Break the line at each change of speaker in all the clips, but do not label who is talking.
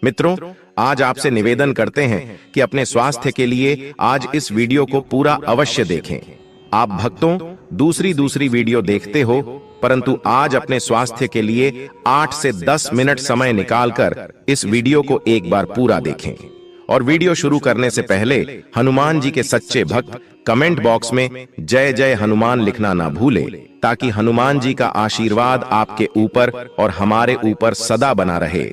मित्रों, आज आपसे निवेदन करते हैं कि अपने स्वास्थ्य के लिए आज इस वीडियो को पूरा अवश्य देखें। आप भक्तों दूसरी वीडियो देखते हो, परंतु आज अपने स्वास्थ्य के लिए 8 से 10 मिनट समय निकालकर इस वीडियो को एक बार पूरा देखें। और वीडियो शुरू करने से पहले हनुमान जी के सच्चे भक्त कमेंट बॉक्स में जय जय हनुमान लिखना ना भूले, ताकि हनुमान जी का आशीर्वाद आपके ऊपर और हमारे ऊपर सदा बना रहे।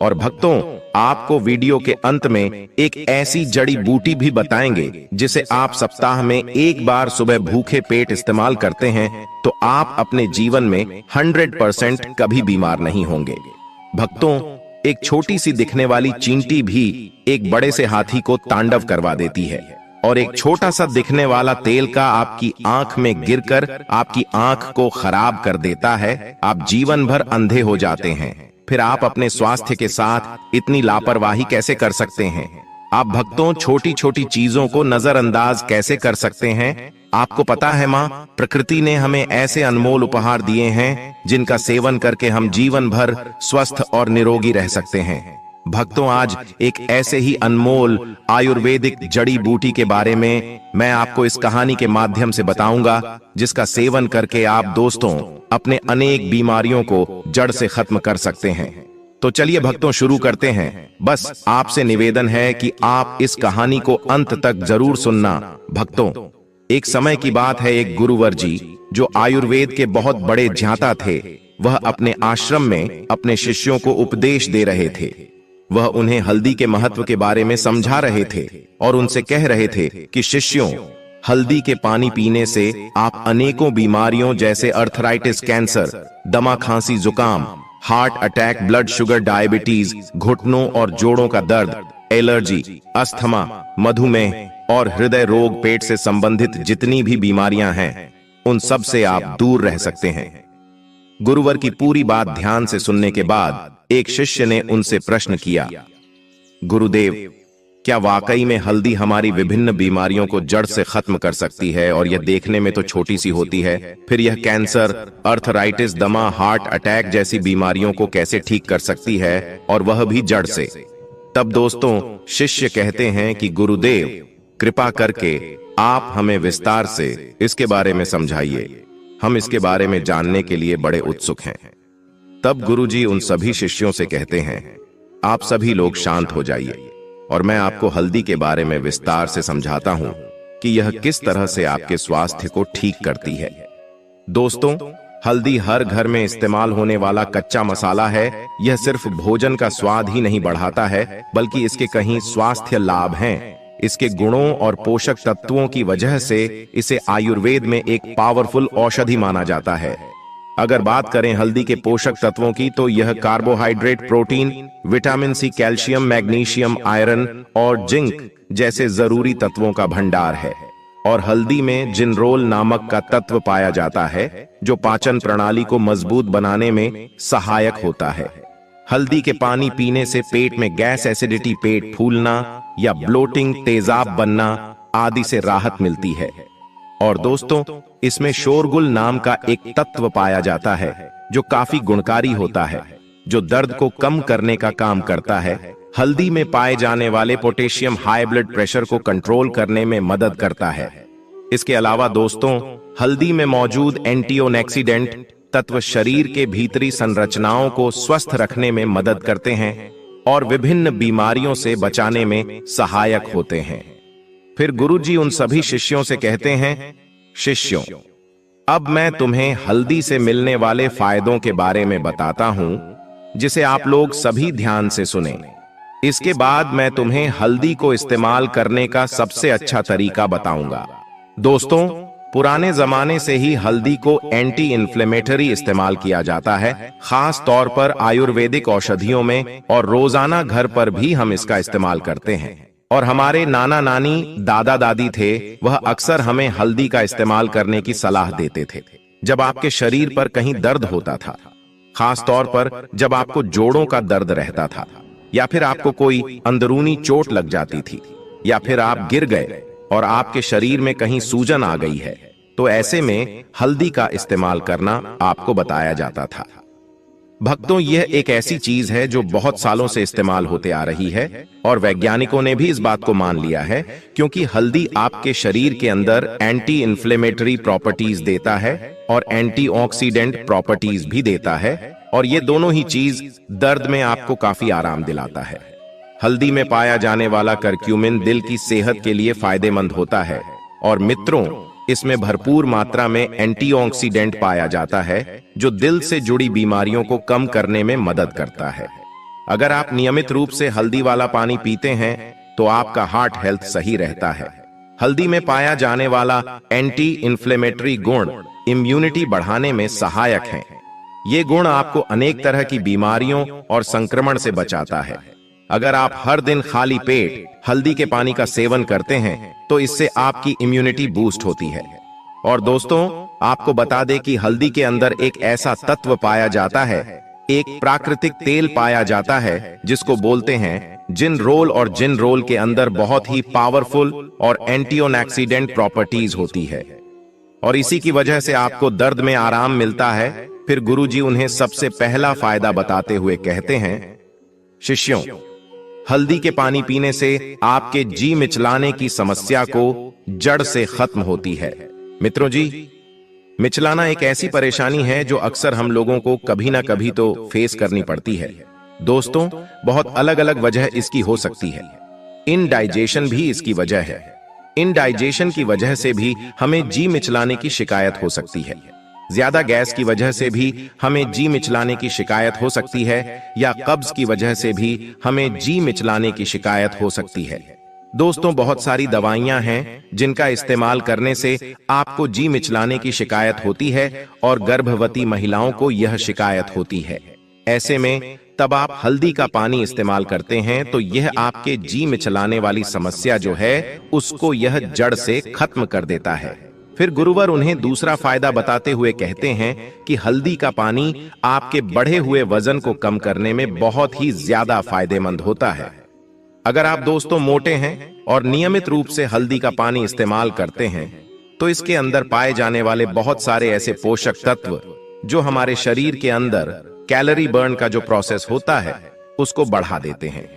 और भक्तों, आपको वीडियो के अंत में एक ऐसी जड़ी बूटी भी बताएंगे जिसे आप सप्ताह में एक बार सुबह भूखे पेट इस्तेमाल करते हैं तो आप अपने जीवन में 100% कभी बीमार नहीं होंगे। भक्तों, एक छोटी सी दिखने वाली चींटी भी एक बड़े से हाथी को तांडव करवा देती है, और एक छोटा सा दिखने वाला तेल का आपकी आंख में गिरकर आपकी आंख को खराब कर देता है। आप जीवन भर अंधे हो जाते हैं। फिर आप अपने स्वास्थ्य के साथ इतनी लापरवाही कैसे कर सकते हैं? आप भक्तों छोटी छोटी चीजों को नजरअंदाज कैसे कर सकते हैं? आपको पता है मां, प्रकृति ने हमें ऐसे अनमोल उपहार दिए हैं जिनका सेवन करके हम जीवन भर स्वस्थ और निरोगी रह सकते हैं। भक्तों, आज एक ऐसे ही अनमोल आयुर्वेदिक जड़ी बूटी के बारे में मैं आपको इस कहानी के माध्यम से बताऊंगा, जिसका सेवन करके आप दोस्तों अपने अनेक बीमारियों को जड़ से खत्म कर सकते हैं। तो चलिए भक्तों, शुरू करते हैं। बस आपसे निवेदन है कि आप इस कहानी को अंत तक जरूर सुनना। भक्तों, एक समय की बात है, एक गुरुवर जी जो आयुर्वेद के बहुत बड़े ज्ञाता थे, वह अपने आश्रम में अपने शिष्यों को उपदेश दे रहे थे। वह उन्हें हल्दी के महत्व के बारे में समझा रहे थे और उनसे कह रहे थे कि शिष्यों, हल्दी के पानी पीने से आप अनेकों बीमारियों जैसे अर्थराइटिस, कैंसर, दमा, खांसी, जुकाम, heart attack, blood sugar, diabetes, घुटनों और जोड़ों का दर्द, एलर्जी, अस्थमा, मधुमेह और हृदय रोग, पेट से संबंधित जितनी भी बीमारियां हैं उन सब से आप दूर रह सकते हैं। गुरुवर की पूरी बात ध्यान से सुनने के बाद एक शिष्य ने उनसे प्रश्न किया, गुरुदेव, क्या वाकई में हल्दी हमारी विभिन्न बीमारियों को जड़ से खत्म कर सकती है? और यह देखने में तो छोटी सी होती है, फिर यह कैंसर, अर्थराइटिस, दमा, हार्ट अटैक जैसी बीमारियों को कैसे ठीक कर सकती है, और वह भी जड़ से? तब दोस्तों शिष्य कहते हैं कि गुरुदेव, कृपा करके आप हमें विस्तार से इसके बारे में समझाइए। हम इसके बारे में जानने के लिए बड़े उत्सुक हैं। तब गुरुजी उन सभी शिष्यों से कहते हैं, आप सभी लोग शांत हो जाइए और मैं आपको हल्दी के बारे में विस्तार से समझाता हूं कि यह किस तरह से आपके स्वास्थ्य को ठीक करती है। दोस्तों, हल्दी हर घर में इस्तेमाल होने वाला कच्चा मसाला है। यह सिर्फ भोजन का स्वाद ही नहीं बढ़ाता है, बल्कि इसके कई स्वास्थ्य लाभ हैं। इसके गुणों और पोषक तत्वों की वजह से इसे आयुर्वेद में एक पावरफुल औषधि माना जाता है। अगर बात करें हल्दी के पोषक तत्वों की, तो यह carbohydrate, protein, vitamin C, calcium, magnesium, iron और जिंक जैसे जरूरी तत्वों का भंडार है। और हल्दी में जिनरोल नामक का तत्व पाया जाता है जो पाचन प्रणाली को मजबूत बनाने में सहायक होता है। हल्दी के पानी पीने से पेट में गैस, एसिडिटी, पेट फूलना या ब्लोटिंग, तेजाब बनना आदि से राहत मिलती है। और दोस्तों, इसमें शोरगुल नाम का एक तत्व पाया जाता है जो काफी गुणकारी होता है, जो दर्द को कम करने का काम करता है। हल्दी में पाए जाने वाले पोटेशियम हाई ब्लड प्रेशर को कंट्रोल करने में मदद करता है। इसके अलावा दोस्तों, हल्दी में मौजूद एंटीऑक्सीडेंट तत्व शरीर के भीतरी संरचनाओं को स्वस्थ रखने में मदद करते हैं और विभिन्न बीमारियों से बचाने में सहायक होते हैं। फिर गुरुजी उन सभी शिष्यों से कहते हैं, शिष्यों, अब मैं तुम्हें हल्दी से मिलने वाले फायदों के बारे में बताता हूं, जिसे आप लोग सभी ध्यान से सुनें। इसके बाद मैं तुम्हें हल्दी को इस्तेमाल करने का सबसे अच्छा तरीका बताऊंगा। दोस्तों, पुराने जमाने से ही हल्दी को एंटी इन्फ्लेमेटरी इस्तेमाल किया जाता है, खास तौर पर आयुर्वेदिक औषधियों में, और रोजाना घर पर भी हम इसका इस्तेमाल करते हैं। और हमारे नाना नानी, दादा दादी थे, वह अक्सर हमें हल्दी का इस्तेमाल करने की सलाह देते थे जब आपके शरीर पर कहीं दर्द होता था, खास तौर पर जब आपको जोड़ों का दर्द रहता था, या फिर आपको कोई अंदरूनी चोट लग जाती थी, या फिर आप गिर गए और आपके शरीर में कहीं सूजन आ गई है, तो ऐसे में हल्दी का इस्तेमाल करना आपको बताया जाता था। भक्तों, यह एक ऐसी चीज है जो बहुत सालों से इस्तेमाल होते आ रही है और वैज्ञानिकों ने भी इस बात को मान लिया है, क्योंकि हल्दी आपके शरीर के अंदर एंटी इन्फ्लेमेटरी प्रॉपर्टीज देता है और एंटीऑक्सीडेंट प्रॉपर्टीज भी देता है, और ये दोनों ही चीज दर्द में आपको काफी आराम दिलाता है। हल्दी में पाया जाने वाला करक्यूमिन दिल की सेहत के लिए फायदेमंद होता है, और मित्रों, इसमें भरपूर मात्रा में एंटीऑक्सीडेंट पाया जाता है जो दिल से जुड़ी बीमारियों को कम करने में मदद करता है। अगर आप नियमित रूप से हल्दी वाला पानी पीते हैं तो आपका हार्ट हेल्थ सही रहता है। हल्दी में पाया जाने वाला एंटी इन्फ्लेमेटरी गुण इम्यूनिटी बढ़ाने में सहायक है। ये गुण आपको अनेक तरह की बीमारियों और संक्रमण से बचाता है। अगर आप हर दिन खाली पेट हल्दी के पानी का सेवन करते हैं तो इससे आपकी इम्यूनिटी बूस्ट होती है। और दोस्तों, आपको बता दें कि हल्दी के अंदर एक ऐसा तत्व पाया जाता है, एक प्राकृतिक तेल पाया जाता है जिसको बोलते हैं जिनरोल, और जिनरोल के अंदर बहुत ही पावरफुल और एंटीऑक्सीडेंट प्रॉपर्टीज होती है, और इसी की वजह से आपको दर्द में आराम मिलता है। फिर गुरुजी उन्हें सबसे पहला फायदा बताते हुए कहते हैं, शिष्यों, हल्दी के पानी पीने से आपके जी मिचलाने की समस्या को जड़ से खत्म होती है। मित्रों जी, मिचलाना एक ऐसी परेशानी है जो अक्सर हम लोगों को कभी ना कभी तो फेस करनी पड़ती है। दोस्तों, बहुत अलग अलग वजह इसकी हो सकती है। इनडाइजेशन भी इसकी वजह है। इनडाइजेशन की वजह से भी हमें जी मिचलाने की शिकायत हो सकती है। ज्यादा गैस की वजह से भी हमें जी मिचलाने की शिकायत हो सकती है, या कब्ज की वजह से भी हमें जी मिचलाने की शिकायत हो सकती है। दोस्तों, बहुत सारी दवाइयां हैं जिनका इस्तेमाल करने से आपको जी मिचलाने की शिकायत होती है, और गर्भवती महिलाओं को यह शिकायत होती है। ऐसे में तब आप हल्दी का पानी इस्तेमाल करते हैं तो यह आपके जी मिचलाने वाली समस्या जो है उसको यह जड़ से खत्म कर देता है। फिर गुरुवर उन्हें दूसरा फायदा बताते हुए कहते हैं कि हल्दी का पानी आपके बढ़े हुए वजन को कम करने में बहुत ही ज्यादा फायदेमंद होता है। अगर आप दोस्तों मोटे हैं और नियमित रूप से हल्दी का पानी इस्तेमाल करते हैं तो इसके अंदर पाए जाने वाले बहुत सारे ऐसे पोषक तत्व जो हमारे शरीर के अंदर कैलोरी बर्न का जो प्रोसेस होता है उसको बढ़ा देते हैं,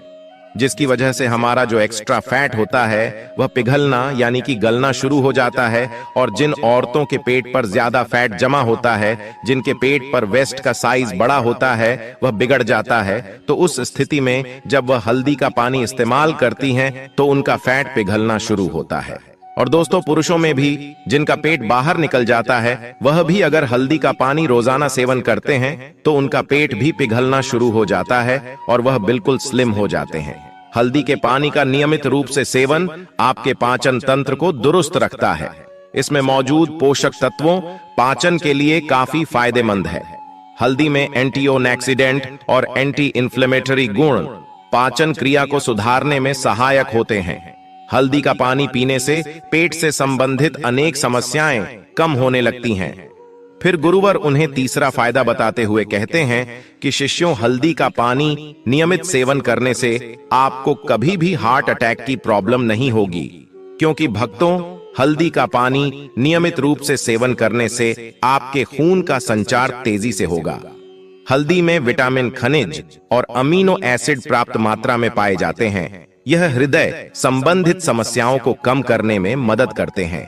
जिसकी वजह से हमारा जो एक्स्ट्रा फैट होता है वह पिघलना यानी कि गलना शुरू हो जाता है। और जिन औरतों के पेट पर ज्यादा फैट जमा होता है, जिनके पेट पर वेस्ट का साइज बड़ा होता है, वह बिगड़ जाता है। तो उस स्थिति में जब वह हल्दी का पानी इस्तेमाल करती हैं तो उनका फैट पिघलना शुरू होता है। और दोस्तों, पुरुषों में भी जिनका पेट बाहर निकल जाता है, वह भी अगर हल्दी का पानी रोजाना सेवन करते हैं तो उनका पेट भी पिघलना शुरू हो जाता है और वह बिल्कुल स्लिम हो जाते हैं। हल्दी के पानी का नियमित रूप से सेवन आपके पाचन तंत्र को दुरुस्त रखता है। इसमें मौजूद पोषक तत्वों पाचन के लिए काफी फायदेमंद है। हल्दी में एंटीऑक्सीडेंट और एंटी इन्फ्लेमेटरी गुण पाचन क्रिया को सुधारने में सहायक होते हैं। हल्दी का पानी पीने से पेट से संबंधित अनेक समस्याएं कम होने लगती हैं। फिर गुरुवर उन्हें तीसरा फायदा बताते हुए कहते हैं कि शिष्यों, हल्दी का पानी नियमित सेवन करने से आपको कभी भी हार्ट अटैक की प्रॉब्लम नहीं होगी, क्योंकि भक्तों, हल्दी का पानी नियमित रूप से सेवन करने से आपके खून का संचार तेजी से होगा। हल्दी में विटामिन, खनिज और अमीनो एसिड प्राप्त मात्रा में पाए जाते हैं। यह हृदय संबंधित समस्याओं को कम करने में मदद करते हैं,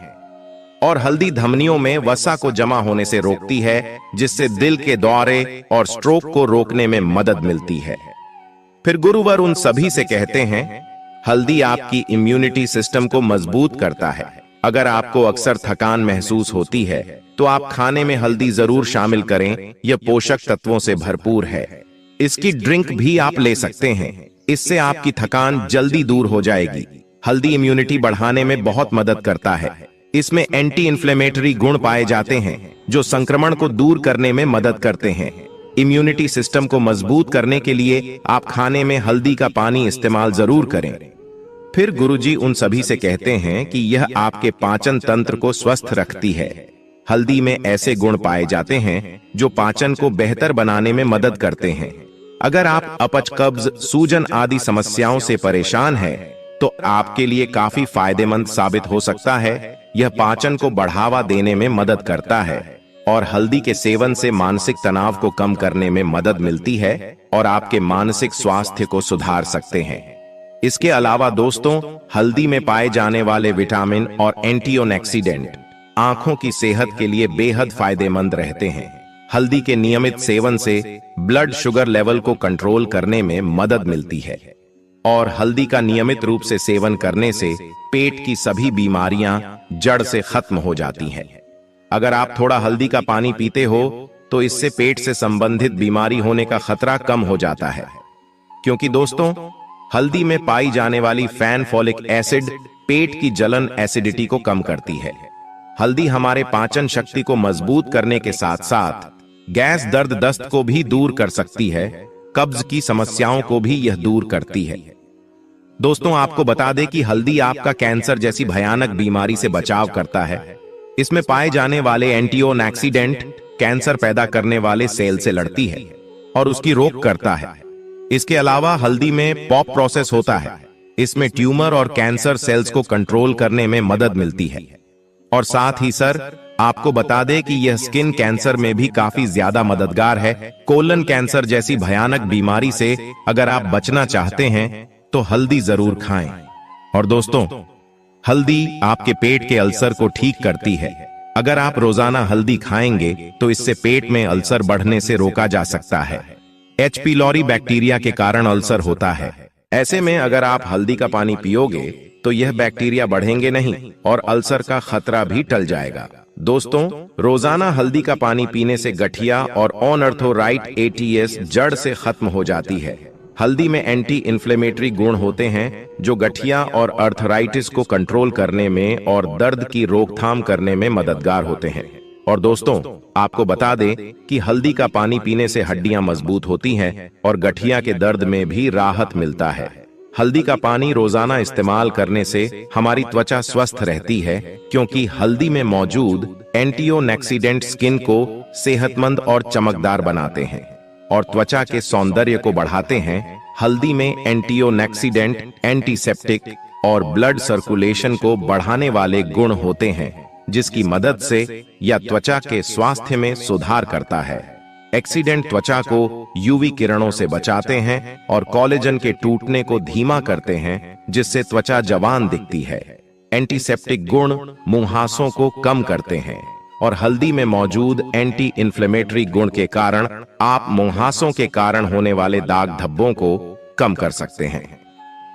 और हल्दी धमनियों में वसा को जमा होने से रोकती है, जिससे दिल के दौरे और स्ट्रोक को रोकने में मदद मिलती है। फिर गुरुवर उन सभी से कहते हैं, हल्दी आपकी इम्यूनिटी सिस्टम को मजबूत करता है। अगर आपको अक्सर थकान महसूस होती है तो आप खाने में हल्दी जरूर शामिल करें। यह पोषक तत्वों से भरपूर है। इसकी ड्रिंक भी आप ले सकते हैं, इससे आपकी थकान जल्दी दूर हो जाएगी। हल्दी इम्यूनिटी बढ़ाने में बहुत मदद करता है। इसमें एंटी इन्फ्लेमेटरी गुण पाए जाते हैं जो संक्रमण को दूर करने में मदद करते हैं। इम्यूनिटी सिस्टम को मजबूत करने के लिए आप खाने में हल्दी का पानी इस्तेमाल जरूर करें। फिर गुरुजी उन सभी से कहते हैं कि यह आपके पाचन तंत्र को स्वस्थ रखती है। हल्दी में ऐसे गुण पाए जाते हैं जो पाचन को बेहतर बनाने में मदद करते हैं। अगर आप अपच, कब्ज, सूजन आदि समस्याओं से परेशान हैं, तो आपके लिए काफी फायदेमंद साबित हो सकता है। यह पाचन को बढ़ावा देने में मदद करता है और हल्दी के सेवन से मानसिक तनाव को कम करने में मदद मिलती है और आपके मानसिक स्वास्थ्य को सुधार सकते हैं। इसके अलावा दोस्तों, हल्दी में पाए जाने वाले विटामिन और एंटीऑक्सीडेंट आंखों की सेहत के लिए बेहद फायदेमंद रहते हैं। हल्दी के नियमित सेवन से ब्लड शुगर लेवल को कंट्रोल करने में मदद मिलती है और हल्दी का नियमित रूप से सेवन करने से पेट की सभी बीमारियां जड़ से खत्म हो जाती हैं। अगर आप थोड़ा हल्दी का पानी पीते हो तो इससे पेट से संबंधित बीमारी होने का खतरा कम हो जाता है, क्योंकि दोस्तों हल्दी में पाई जाने वाली फैनफोलिक एसिड पेट की जलन एसिडिटी को कम करती है। हल्दी हमारे पाचन शक्ति को मजबूत करने के साथ साथ गैस, दर्द, दस्त को भी दूर कर सकती है। कब्ज की समस्याओं को भी यह दूर करती है। दोस्तों, आपको बता दें कि हल्दी आपका कैंसर जैसी भयानक बीमारी से बचाव करता है। इसमें पाए जाने वाले एंटीऑक्सीडेंट कैंसर पैदा करने वाले सेल से लड़ती है और उसकी रोक करता है। इसके अलावा हल्दी में पॉप प्रोसेस होता है। इसमें ट्यूमर और कैंसर सेल्स को कंट्रोल करने में मदद मिलती है। और साथ ही सर, आपको बता दें कि यह स्किन कैंसर में भी काफी ज्यादा मददगार है। कोलन कैंसर जैसी भयानक बीमारी से अगर आप बचना चाहते हैं तो हल्दी जरूर खाएं। और दोस्तों, हल्दी आपके पेट के अल्सर को ठीक करती है। अगर आप रोजाना हल्दी खाएंगे तो इससे पेट में अल्सर बढ़ने से रोका जा सकता है। एच पीलोरी बैक्टीरिया के कारण अल्सर होता है। ऐसे में अगर आप हल्दी का पानी पियोगे तो यह बैक्टीरिया बढ़ेंगे नहीं और अल्सर का खतरा भी टल जाएगा। दोस्तों, रोजाना हल्दी का पानी पीने से गठिया और ऑनअर्थोराइट एटीएस जड़ से खत्म हो जाती है। हल्दी में एंटी इन्फ्लेमेटरी गुण होते हैं जो गठिया और अर्थराइटिस को कंट्रोल करने में और दर्द की रोकथाम करने में मददगार होते हैं। और दोस्तों, आपको बता दें कि हल्दी का पानी पीने से हड्डियां मजबूत होती हैं और गठिया के दर्द में भी राहत मिलता है। हल्दी का पानी रोजाना इस्तेमाल करने से हमारी त्वचा स्वस्थ रहती है, क्योंकि हल्दी में मौजूद एंटीऑक्सीडेंट स्किन को सेहतमंद और चमकदार बनाते हैं और त्वचा के सौंदर्य को बढ़ाते हैं। हल्दी में एंटीऑक्सीडेंट, एंटीसेप्टिक और ब्लड सर्कुलेशन को बढ़ाने वाले गुण होते हैं, जिसकी मदद से यह त्वचा के स्वास्थ्य में सुधार करता है। एक्सीडेंट त्वचा को यूवी किरणों से बचाते हैं और कोलेजन के टूटने को धीमा करते हैं, जिससे त्वचा जवान दिखती है। एंटीसेप्टिक गुण मुंहासों को कम करते हैं और हल्दी में मौजूद एंटी इन्फ्लेमेटरी गुण के कारण आप मुंहासों के कारण होने वाले दाग धब्बों को कम कर सकते हैं।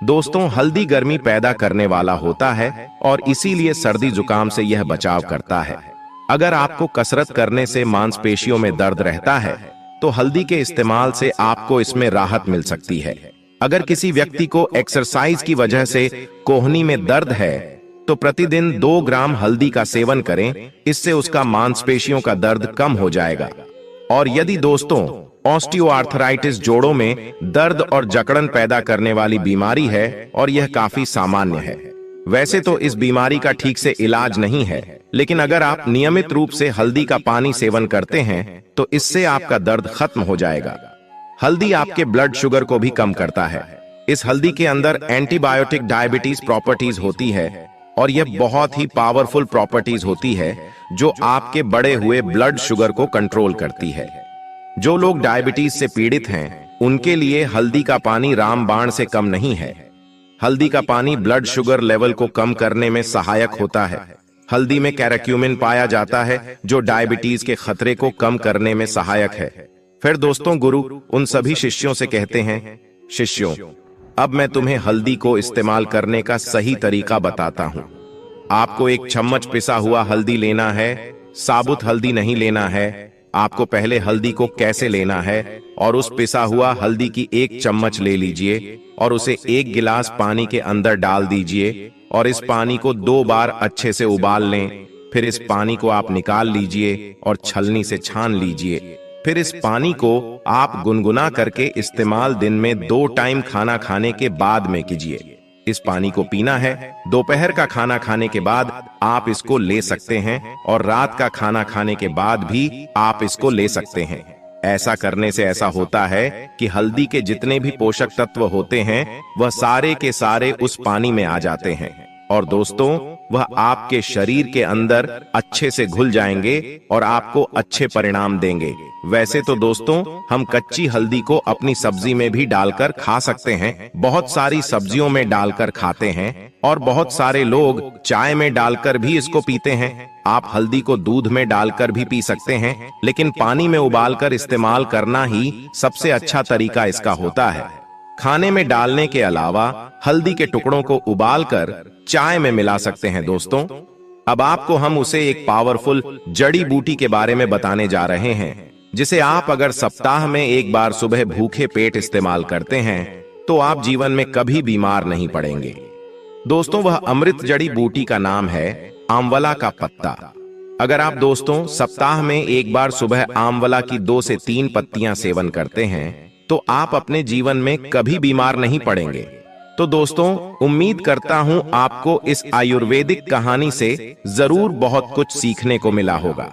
दोस्तों, हल्दी गर्मी पैदा करने वाला होता है और इसीलिए सर्दी जुकाम से यह बचाव करता है। अगर आपको कसरत करने से मांसपेशियों में दर्द रहता है तो हल्दी के इस्तेमाल से आपको इसमें राहत मिल सकती है। अगर किसी व्यक्ति को एक्सरसाइज की वजह से कोहनी में दर्द है तो प्रतिदिन 2 ग्राम हल्दी का सेवन करें, इससे उसका मांसपेशियों का दर्द कम हो जाएगा। और यदि दोस्तों ऑस्टियोआर्थराइटिस जोड़ों में दर्द और जकड़न पैदा करने वाली बीमारी है और यह काफी सामान्य है, वैसे तो इस बीमारी का ठीक से इलाज नहीं है, लेकिन अगर आप नियमित रूप से हल्दी का पानी सेवन करते हैं तो इससे आपका दर्द खत्म हो जाएगा। हल्दी आपके ब्लड शुगर को भी कम करता है। इस हल्दी के अंदर एंटीबायोटिक डायबिटीज प्रॉपर्टीज होती है और यह बहुत ही पावरफुल प्रॉपर्टीज होती है जो आपके बढ़े हुए ब्लड शुगर को कंट्रोल करती है। जो लोग डायबिटीज से पीड़ित हैं, उनके लिए हल्दी का पानी रामबाण से कम नहीं है। हल्दी का पानी ब्लड शुगर लेवल को कम करने में सहायक होता है। हल्दी में कैरक्यूमिन पाया जाता है जो डायबिटीज के खतरे को कम करने में सहायक है। फिर दोस्तों, गुरु उन सभी शिष्यों से कहते हैं, शिष्यों, अब मैं तुम्हें हल्दी को इस्तेमाल करने का सही तरीका बताता हूं। आपको एक चम्मच पिसा हुआ हल्दी लेना है, साबुत हल्दी नहीं लेना है। आपको पहले हल्दी को कैसे लेना है और उस पिसा हुआ हल्दी की 1 चम्मच ले लीजिए और उसे 1 गिलास पानी के अंदर डाल दीजिए और इस पानी को 2 बार अच्छे से उबाल लें। फिर इस पानी को आप निकाल लीजिए और छलनी से छान लीजिए। फिर इस पानी को आप गुनगुना करके इस्तेमाल दिन में 2 टाइम खाना खाने के बाद में कीजिए। इस पानी को पीना है। दोपहर का खाना खाने के बाद आप इसको ले सकते हैं और रात का खाना खाने के बाद भी आप इसको ले सकते हैं। ऐसा करने से ऐसा होता है कि हल्दी के जितने भी पोषक तत्व होते हैं वह सारे के सारे उस पानी में आ जाते हैं और दोस्तों वह आपके शरीर के अंदर अच्छे से घुल जाएंगे और आपको अच्छे परिणाम देंगे। वैसे तो दोस्तों हम कच्ची हल्दी को अपनी सब्जी में भी डालकर खा सकते हैं, बहुत सारी सब्जियों में डालकर खाते हैं और बहुत सारे लोग चाय में डालकर भी इसको पीते हैं। आप हल्दी को दूध में डालकर भी पी सकते हैं, लेकिन पानी में उबालकर इस्तेमाल करना ही सबसे अच्छा तरीका इसका होता है। खाने में डालने के अलावा हल्दी के टुकड़ों को उबालकर चाय में मिला सकते हैं दोस्तों। अब आपको हम उसे एक पावरफुल जड़ी बूटी के बारे में बताने जा रहे हैं, जिसे आप अगर सप्ताह में एक बार सुबह भूखे पेट इस्तेमाल करते हैं तो आप जीवन में कभी बीमार नहीं पड़ेंगे। दोस्तों वह अमृत जड़ी बूटी का नाम है आंवला का पत्ता। अगर आप दोस्तों सप्ताह में एक बार सुबह आंवला की 2 से 3 पत्तियां सेवन करते हैं तो आप अपने जीवन में कभी बीमार नहीं पड़ेंगे। तो दोस्तों उम्मीद करता हूं आपको इस आयुर्वेदिक कहानी से जरूर बहुत कुछ सीखने को मिला होगा।